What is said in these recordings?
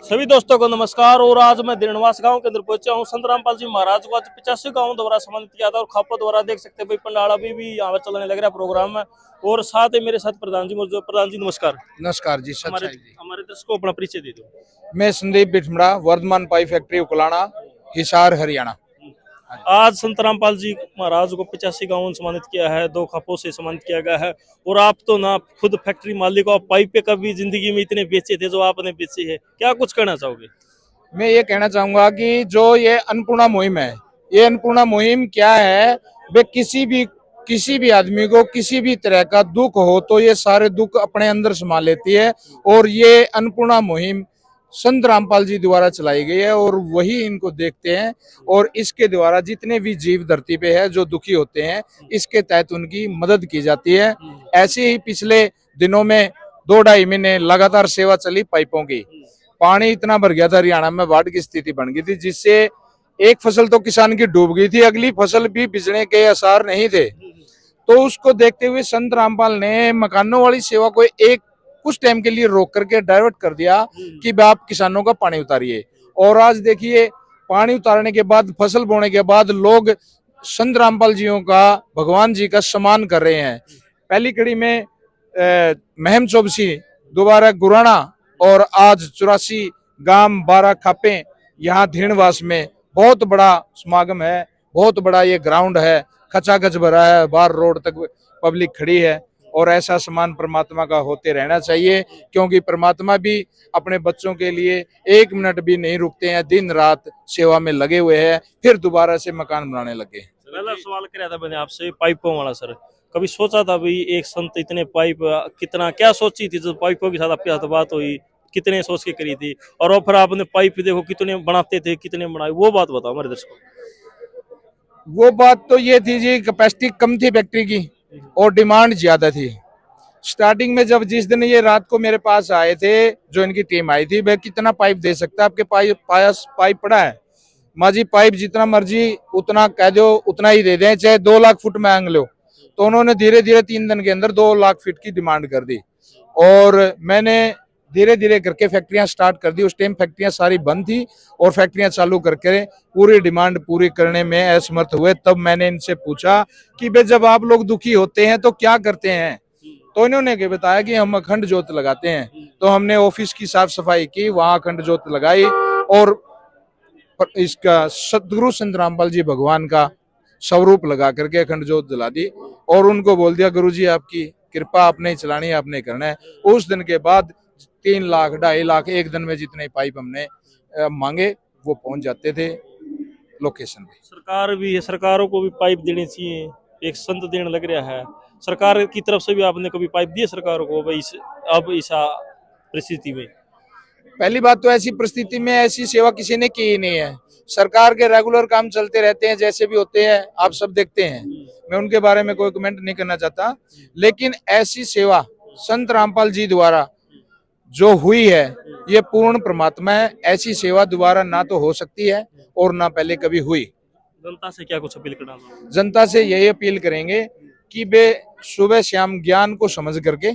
सभी दोस्तों को नमस्कार। और आज मैं दिनवास गांव के अंदर पहुंचा हूं। संत रामपाल जी महाराज को आज 85 गाँव द्वारा सम्मानित किया था और खापा द्वारा देख सकते हैं भाई पंडाल अभी भी यहाँ पर चलने लग रहा है प्रोग्राम में। और साथ ही मेरे साथ प्रधान जी मौजूद। प्रधान जी नमस्कार। नमस्कार जी, हमारे सच्चाई जी। हमारे दर्शकों को अपना परिचय दे दो। मैं संदीप बिठमड़ा, वर्धमान पाई फैक्ट्री उकलाना, हिसार हरियाणा। आज संत रामपाल जी महाराज को 85 गाँव सम्मानित किया है, 2 खापों से सम्मानित किया गया है। और आप तो ना खुद फैक्ट्री मालिक हो, पाइप पे कभी जिंदगी में इतने बेचे थे जो आपने बेचे है, क्या कुछ कहना चाहोगे? मैं ये कहना चाहूंगा कि जो ये अन्नपूर्णा मुहिम है, ये अन्नपूर्णा मुहिम क्या है, वे किसी भी आदमी को किसी भी तरह का दुख हो तो ये सारे दुख अपने अंदर समा लेती है। और ये अन्नपूर्णा मुहिम संत रामपाल जी द्वारा चलाई गई है और वही इनको देखते हैं। और इसके द्वारा जितने भी जीव धरती पे है जो दुखी होते हैं, इसके तहत उनकी मदद की जाती है। ऐसे ही पिछले दिनों में 2-2.5 महीने लगातार सेवा चली पाइपों की। पानी इतना भर गया था हरियाणा में, बाढ़ की स्थिति बन गई थी, जिससे एक फसल तो किसान की डूब गई थी, अगली फसल भी बिजने के आसार नहीं थे। तो उसको देखते हुए संत रामपाल ने मकानों वाली सेवा को कुछ टाइम के लिए रोक करके डाइवर्ट कर दिया कि आप किसानों का पानी उतारिए। और आज देखिए, पानी उतारने के बाद, फसल बोने के बाद लोग संत रामपाल जियों का, भगवान जी का सम्मान कर रहे हैं। पहली कड़ी में महम चौबसी, दोबारा गुराना, और आज 84 गांव 12 खापे यहाँ धीणवास में बहुत बड़ा समागम है। बहुत बड़ा ये ग्राउंड है, खचाखच भरा है, बाहर रोड तक पब्लिक खड़ी है। और ऐसा सम्मान परमात्मा का होते रहना चाहिए, क्योंकि परमात्मा भी अपने बच्चों के लिए 1 मिनट भी नहीं रुकते हैं, दिन रात सेवा में लगे हुए हैं, फिर दोबारा से मकान बनाने लगे। पहला सवाल कराया था मैंने आपसे पाइपों वाला। सर, कभी सोचा था भाई एक संत इतने पाइप, कितना क्या सोची थी जब पाइपों के साथ आपके साथ बात हुई, कितने सोच के करी थी? और फिर आपने पाइप देखो कितने बनाते थे, कितने बनाए, वो बात बताओ हमारे दर्शकों को। वो बात तो ये थी जी, कैपेसिटी कम थी फैक्ट्री की और डिमांड ज्यादा थी। स्टार्टिंग में जब जिस दिन ये रात को मेरे पास आए थे, जो इनकी टीम आई थी, भाई कितना पाइप दे सकता है, आपके पाइप पड़ा है? माँ जी पाइप जितना मर्जी उतना कह दो, उतना ही दे दें, चाहे 2 लाख फुट मांग लो। तो उन्होंने धीरे धीरे 3 दिन के अंदर 2 लाख फीट की डिमांड कर दी। और मैंने धीरे धीरे करके फैक्ट्रियां स्टार्ट कर दी। उस टाइम फैक्ट्रियां सारी बंद थी और फैक्ट्रियां चालू करके पूरी डिमांड पूरी करने में असमर्थ हुए। तब मैंने इनसे पूछा कि भाई जब आप लोग दुखी होते हैं तो क्या करते हैं? तो इन्होंने के बताया कि हम अखंड ज्योत लगाते हैं। तो हमने ऑफिस की साफ सफाई की, वहां अखंड ज्योत लगाई और इसका सतगुरु संत रामपाल जी भगवान का स्वरूप लगा करके अखंड ज्योत जला दी। और उनको बोल दिया, गुरु जी आपकी कृपा, आपने ही चलानी है, आपने करना है। उस दिन के बाद 3 लाख 2.5 लाख एक दिन में जितने पाइप हमने मांगे वो पहुंच जाते थे लोकेशन पे। सरकार भी है, सरकारों को भी पाइप देनी चाहिए, एक संत देने लग रहा है। सरकार की तरफ से भी आपने कभी पाइप दिए सरकारों को भाई अब इस परिस्थिति में? पहली बात तो ऐसी परिस्थिति में ऐसी सेवा किसी ने की ही नहीं है। सरकार के रेगुलर काम चलते रहते हैं, जैसे भी होते हैं आप सब देखते हैं। मैं उनके बारे में कोई कमेंट नहीं करना चाहता, लेकिन ऐसी सेवा संत रामपाल जी द्वारा जो हुई है, ये पूर्ण परमात्मा है। ऐसी सेवा दोबारा ना तो हो सकती है और ना पहले कभी हुई। जनता से क्या कुछ अपील करना चाहोगे? जनता से यही अपील करेंगे कि वे सुबह शाम ज्ञान को समझ करके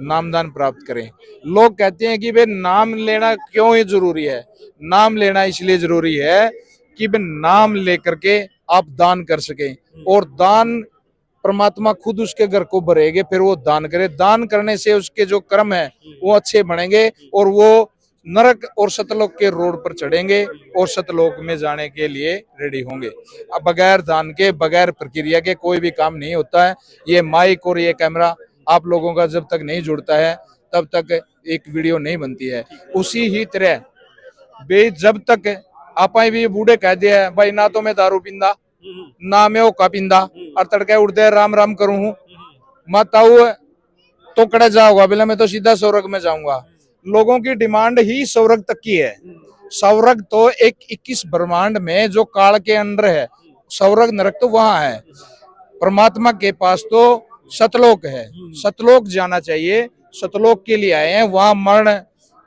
नामदान प्राप्त करें। लोग कहते हैं कि वे नाम लेना क्यों ये जरूरी है? नाम लेना इसलिए जरूरी है कि वे नाम लेकर के आप दान कर सकें, और दान परमात्मा खुद उसके घर को भरेंगे, फिर वो दान करे। दान करने से उसके जो कर्म है वो अच्छे बनेंगे और वो नरक और सतलोक के रोड पर चढ़ेंगे और सतलोक में जाने के लिए रेडी होंगे। अब बगैर दान के, बगैर प्रक्रिया के कोई भी काम नहीं होता है। ये माइक और ये कैमरा आप लोगों का जब तक नहीं जुड़ता है तब तक एक वीडियो नहीं बनती है। उसी ही तरह बे जब तक आप भी बूढ़े कह दिया भाई, ना तो मैं दारू पींदा, ना मैं ओका पींदा, और तड़के उठते राम राम करूं हूं, मत आओ तो कड़े जाओगा बोला, मैं तो सीधा स्वर्ग में जाऊंगा। लोगों की डिमांड ही स्वर्ग तक की है। स्वर्ग तो एक 21 ब्रह्मांड में जो काल के अंडर है, स्वर्ग नरक तो वहां है। परमात्मा के पास तो सतलोक है, सतलोक जाना चाहिए। सतलोक के लिए आए हैं, वहां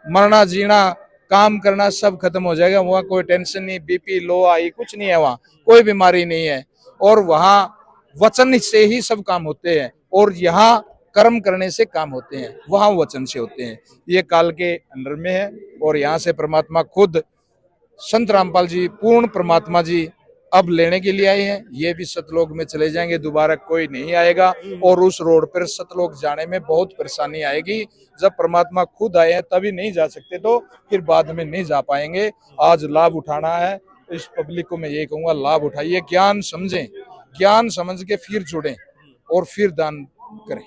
मरना जीना काम करना सब खत्म हो जाएगा। वहाँ कोई टेंशन नहीं, बीपी लो आई कुछ नहीं है, वहाँ कोई बीमारी नहीं है। और वहाँ वचन से ही सब काम होते हैं और यहाँ कर्म करने से काम होते हैं, वहां वचन से होते हैं। ये काल के अंडर में है और यहाँ से परमात्मा खुद संत रामपाल जी पूर्ण परमात्मा जी अब लेने के लिए आए हैं। ये भी सतलोक में चले जाएंगे, दोबारा कोई नहीं आएगा और उस रोड पर सतलोक जाने में बहुत परेशानी आएगी। जब परमात्मा खुद आए हैं तभी नहीं जा सकते, तो फिर बाद में नहीं जा पाएंगे। आज लाभ उठाना है, इस पब्लिक को मैं यही कहूंगा, लाभ उठाइए, ज्ञान समझें, ज्ञान समझ के फिर जुड़ें और फिर दान करें।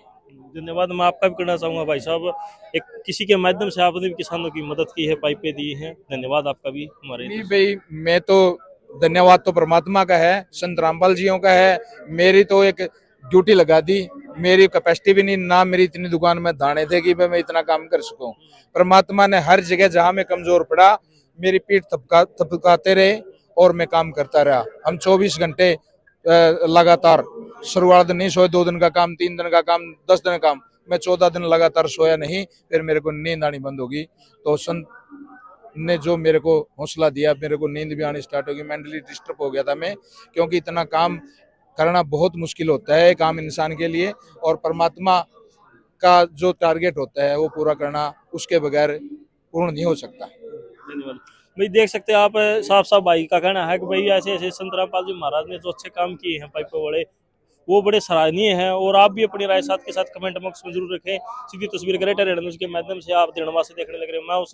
धन्यवाद। मैं आपका भी करना चाहूंगा भाई साहब, एक किसी के माध्यम से आपने भी किसानों की मदद की है, पाइपें दी हैं, धन्यवाद आपका भी हमारे। नहीं भाई, मैं तो धन्यवाद तो परमात्मा का है, संत रामपाल जियों का है। मेरी तो एक ड्यूटी लगा दी, मेरी कैपेसिटी भी नहीं, ना मेरी इतनी दुकान में दाने थे कि मैं इतना काम कर सकूं। परमात्मा ने हर जगह जहां मैं कमजोर पड़ा मेरी पीठ थपकाते रहे और मैं काम करता रहा। हम 24 घंटे लगातार, शुरुआत दिन नहीं सोए, 2 दिन का काम, 3 दिन का काम, 10 दिन का काम, मैं 14 दिन लगातार सोया नहीं, फिर मेरे को नींद आनी बंद होगी। तो संत ने जो मेरे को हौसला दिया, मेरे को नींद भी आनी स्टार्ट होगी, मेंटली डिस्टर्ब हो गया था मैं, क्योंकि इतना काम करना बहुत मुश्किल होता है काम इंसान के लिए, और परमात्मा का जो टारगेट होता है वो पूरा करना उसके बगैर पूर्ण नहीं हो सकता। धन्यवाद भाई। देख सकते हैं आप, साफ साफ भाई का कहना है कि भाई ऐसे ऐसे संत रामपाल जी महाराज ने जो अच्छे काम किए हैं पाइपों वाले, वो बड़े सराहनीय हैं। और आप भी अपनी राय साथ के साथ कमेंट बॉक्स में जरूर रखें। सीधी तस्वीर ग्रेटर न्यूज़ के माध्यम से आप दिनवा से देखने लग रहे हैं। मैं उस